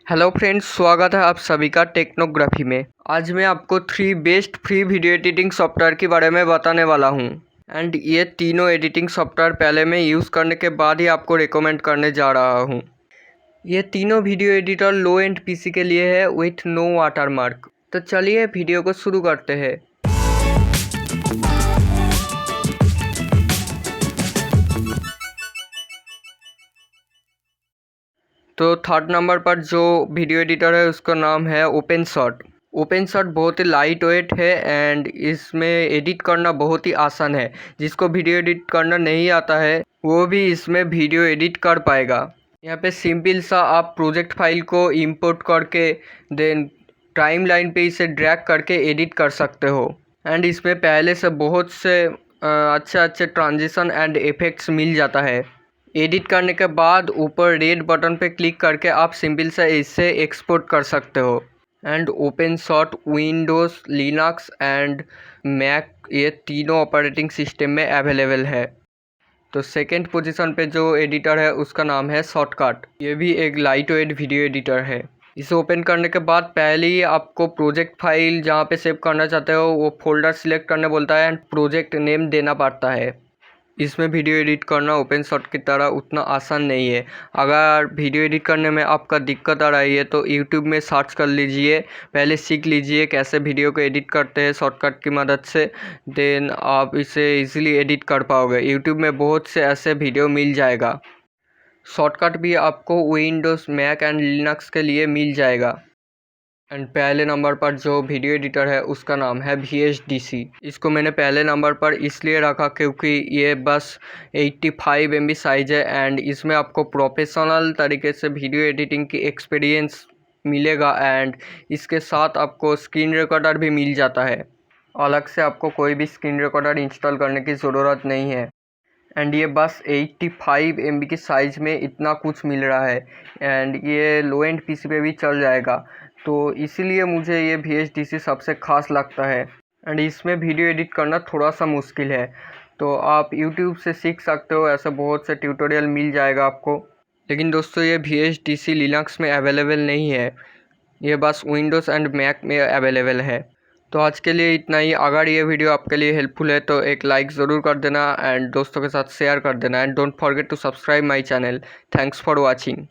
Hello friends, स्वागत है आप सभी का टेक्नोग्राफी में। आज मैं आपको 3 best free video editing software के बारे में बताने वाला हूं। एंड ये तीनों एडिटिंग सॉफ्टवेयर पहले मैं यूज़ करने के बाद ही आपको रिकमेंड करने जा रहा हूं। ये तीनों video editor low and PC के लिए है विथ नो वाटरमार्क। तो चलिए वीडियो को शुरू करते हैं। तो थर्ड नंबर पर जो वीडियो एडिटर है उसका नाम है ओपन शॉट बहुत ही लाइट वेट है एंड इसमें एडिट करना बहुत ही आसान है। जिसको वीडियो एडिट करना नहीं आता है वो भी इसमें वीडियो एडिट कर पाएगा। यहाँ पे सिंपल सा आप प्रोजेक्ट फाइल को इंपोर्ट करके देन टाइमलाइन पे इसे ड्रैग करके एडिट कर सकते हो। एंड इसमें पहले से बहुत से अच्छे ट्रांजिशन एंड इफेक्ट्स मिल जाता है। एडिट करने के बाद ऊपर रेड बटन पे क्लिक करके आप सिंपल से इसे एक्सपोर्ट कर सकते हो। And OpenShot Windows, Linux and Mac ये तीनों ऑपरेटिंग सिस्टम में अवेलेबल है। तो सेकंड पोजीशन पे जो एडिटर है उसका नाम है शॉर्टकट। ये भी एक लाइट वेट वीडियो एडिटर है। इसे ओपन करने के बाद पहले ही आपको प्रोजेक्ट फाइल जहाँ पे सेव करना चाहते हो वो फोल्डर सिलेक्ट करने बोलता है एंड प्रोजेक्ट नेम देना पड़ता है। इसमें वीडियो एडिट करना ओपन शॉट की तरह उतना आसान नहीं है। अगर वीडियो एडिट करने में आपका दिक्कत आ रही है तो यूट्यूब में सर्च कर लीजिए, पहले सीख लीजिए कैसे वीडियो को एडिट करते हैं शॉर्टकट की मदद से। देन आप इसे इजीली एडिट कर पाओगे। यूट्यूब में बहुत से ऐसे वीडियो मिल जाएगा। शॉर्टकट भी आपको विंडोज़, मैक एंड लिनक्स के लिए मिल जाएगा। एंड पहले नंबर पर जो वीडियो एडिटर है उसका नाम है VHDC। इसको मैंने पहले नंबर पर इसलिए रखा क्योंकि ये बस 85 MB साइज़ है एंड इसमें आपको प्रोफेशनल तरीके से वीडियो एडिटिंग की एक्सपीरियंस मिलेगा। एंड इसके साथ आपको स्क्रीन रिकॉर्डर भी मिल जाता है। अलग से आपको कोई भी स्क्रीन रिकॉर्डर इंस्टॉल करने की ज़रूरत नहीं है। एंड ये बस 85 MB की साइज़ में इतना कुछ मिल रहा है एंड ये लो एंड पीसी पे भी चल जाएगा। तो इसीलिए मुझे ये VHDC सबसे ख़ास लगता है। एंड इसमें वीडियो एडिट करना थोड़ा सा मुश्किल है। तो आप YouTube से सीख सकते हो, ऐसे बहुत से ट्यूटोरियल मिल जाएगा आपको। लेकिन दोस्तों ये VHDC लिनक्स में अवेलेबल नहीं है, ये बस विंडोज़ एंड मैक में अवेलेबल है। तो आज के लिए इतना ही। अगर ये वीडियो आपके लिए हेल्पफुल है तो एक लाइक ज़रूर कर देना एंड दोस्तों के साथ शेयर कर देना and don't forget to subscribe my channel. Thanks for watching.